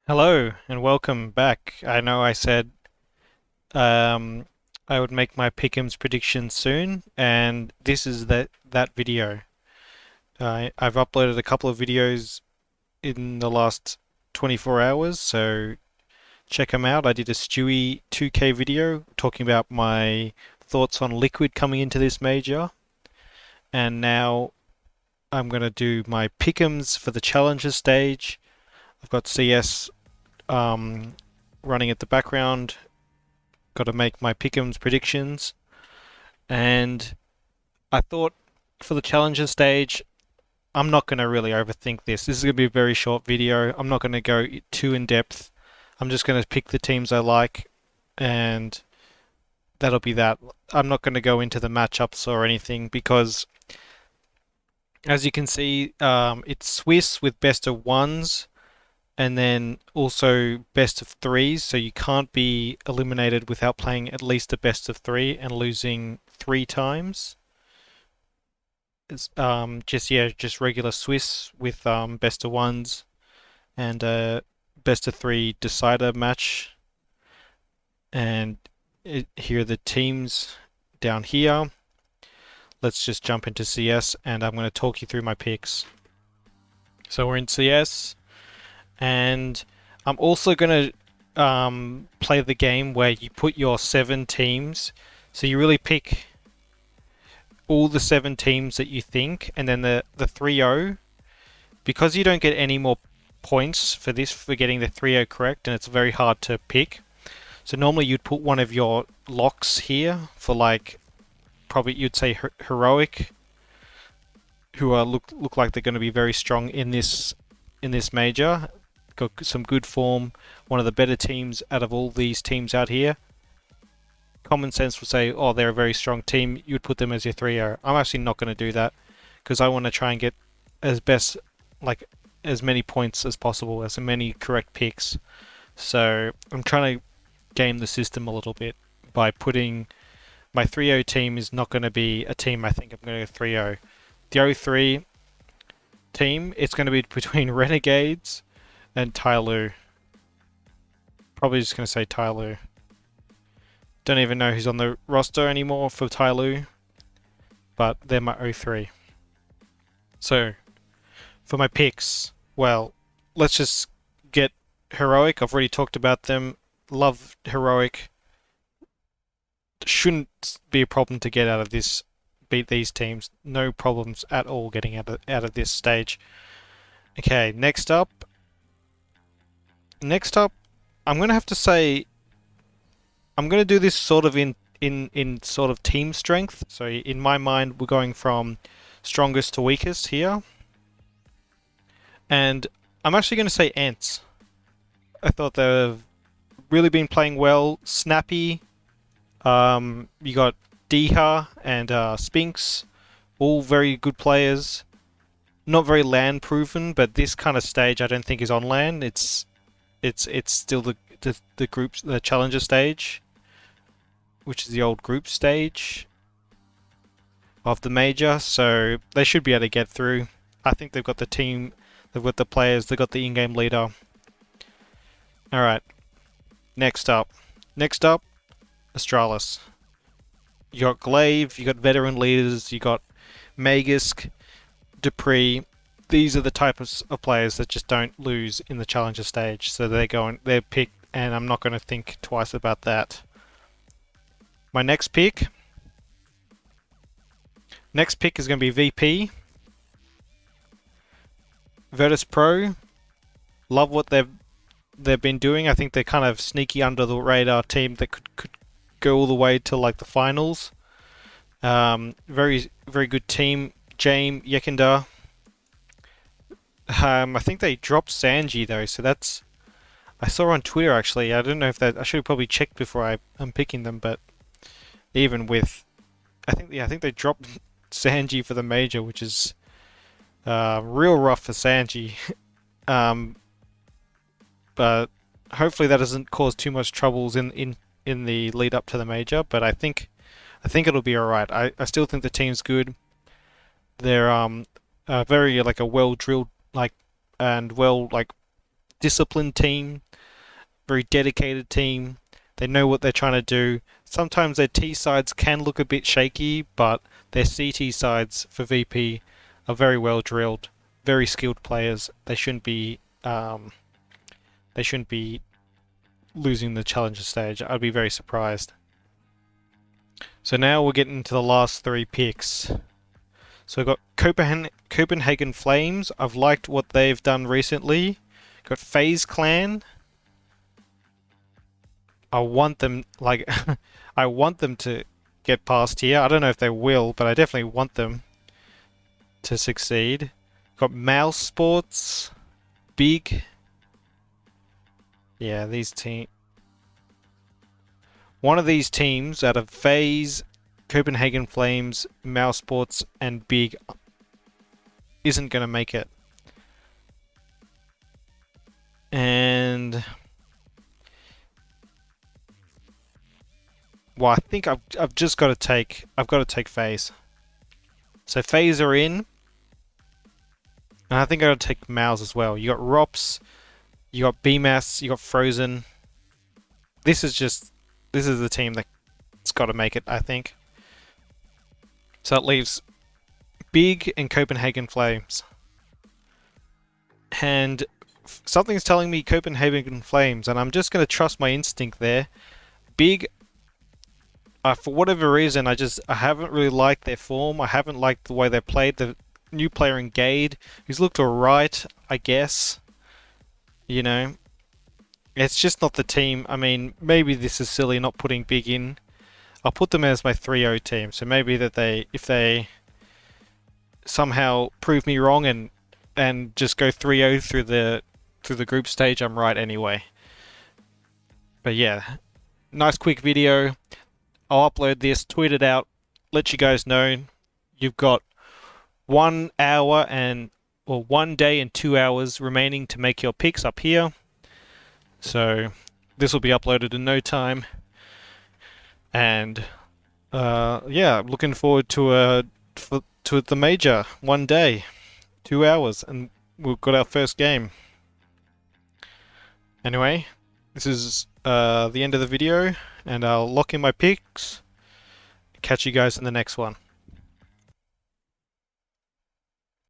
Hello and welcome back. I know I said um, I would make my Pick'ems prediction soon, and this is that video. I've uploaded a couple of videos in the last 24 hours, so check them out. I did a Stewie 2K video talking about my thoughts on Liquid coming into this major, and now I'm gonna do my Pick'ems for the Challenger stage. I've got CS um, running at the background. Got to make my pick'ems predictions, and I thought for the challenger stage, I'm not going to really overthink this. This is going to be a very short video. I'm not going to go too in depth. I'm just going to pick the teams I like, and that'll be that. I'm not going to go into the matchups or anything because, as you can see, it's Swiss with best of ones and then also best of threes. So you can't be eliminated without playing at least a best of three and losing three times. It's just regular Swiss with best of ones and a best of three decider match. And here are the teams down here. Let's just jump into CS and I'm going to talk you through my picks. So we're in CS. And I'm also going to play the game where you put your 7 teams. So you really pick all the 7 teams that you think, and then the 3-0. Because you don't get any more points for this for getting the 3-0 correct, and it's very hard to pick. So normally you'd put one of your locks here for like, probably you'd say heroic, who look like they're going to be very strong in this major. Got some good form, one of the better teams out of all these teams out here. Common sense would say, oh, they're a very strong team. You would put them as your 3-0. I'm actually not going to do that because I want to try and get as many points as possible, as many correct picks. So I'm trying to game the system a little bit by putting my 3-0 team is not going to be a team I think I'm going to go 3-0. The 0-3 team, it's going to be between Renegades and Tyloo. Probably just going to say Tyloo. Don't even know who's on the roster anymore for Tyloo, but they're my 0-3. So, for my picks, well, let's just get Heroic. I've already talked about them. Love Heroic. Shouldn't be a problem to get out of this, beat these teams. No problems at all getting out of this stage. Okay, next up, I'm going to have to say I'm going to do this sort of in sort of team strength. So in my mind, we're going from strongest to weakest here. And I'm actually going to say Ents. I thought they've really been playing well. Snappy. You got Diha and Spinks. All very good players. Not very LAN proven, but this kind of stage I don't think is on LAN. It's still the challenger stage, which is the old group stage of the major, so they should be able to get through. I think they've got the team, they've got the players, they've got the in-game leader. Alright, next up, Astralis. You got Glaive, you got veteran leaders, you got Magisk, Dupree. These are the types of players that just don't lose in the challenger stage, so they're picked, and I'm not going to think twice about that. My next pick is going to be VP. Virtus Pro. Love what they've been doing. I think they're kind of sneaky under the radar team that could go all the way to like the finals. Very very good team. James Yekindar. I think they dropped Sanji though, so that's I saw on Twitter actually. I don't know if that I should have probably checked before I'm picking them, but even with I think they dropped Sanji for the major, which is real rough for Sanji. But hopefully that doesn't cause too much troubles in the lead up to the major. But I think it'll be alright. I still think the team's good. They're very like a well drilled and well disciplined team, very dedicated team. They know what they're trying to do. Sometimes their T sides can look a bit shaky, but their CT sides for VP are very well drilled, very skilled players. They shouldn't be losing the challenger stage. I'd be very surprised. So now we're getting to the last three picks. So we've got Copenhagen Flames. I've liked what they've done recently. Got FaZe Clan. I want them I want them to get past here. I don't know if they will, but I definitely want them to succeed. Got Mouse Sports, Big. Yeah, these teams. One of these teams out of FaZe, Copenhagen Flames, Mouse Sports, and Big isn't going to make it. And well, I think I've just got to take FaZe. So FaZe are in, and I think I got to take Mouse as well. You got Rops, you got BMAS, you got Frozen. This is the team that's got to make it, I think. So it leaves Big and Copenhagen Flames. And something's telling me Copenhagen Flames, and I'm just going to trust my instinct there. Big, for whatever reason, I haven't really liked their form. I haven't liked the way they played. The new player in Gade, who's looked alright, I guess. You know, it's just not the team. I mean, maybe this is silly not putting Big in. I'll put them as my 3-0 team. So maybe that if they somehow prove me wrong and just go 3-0 through the group stage, I'm right anyway. But yeah, nice quick video. I'll upload this, tweet it out, let you guys know. You've got 1 day and 2 hours remaining to make your picks up here. So this will be uploaded in no time. And yeah, looking forward to the major. 1 day, 2 hours, and we've got our first game. Anyway, this is the end of the video, and I'll lock in my picks. Catch you guys in the next one.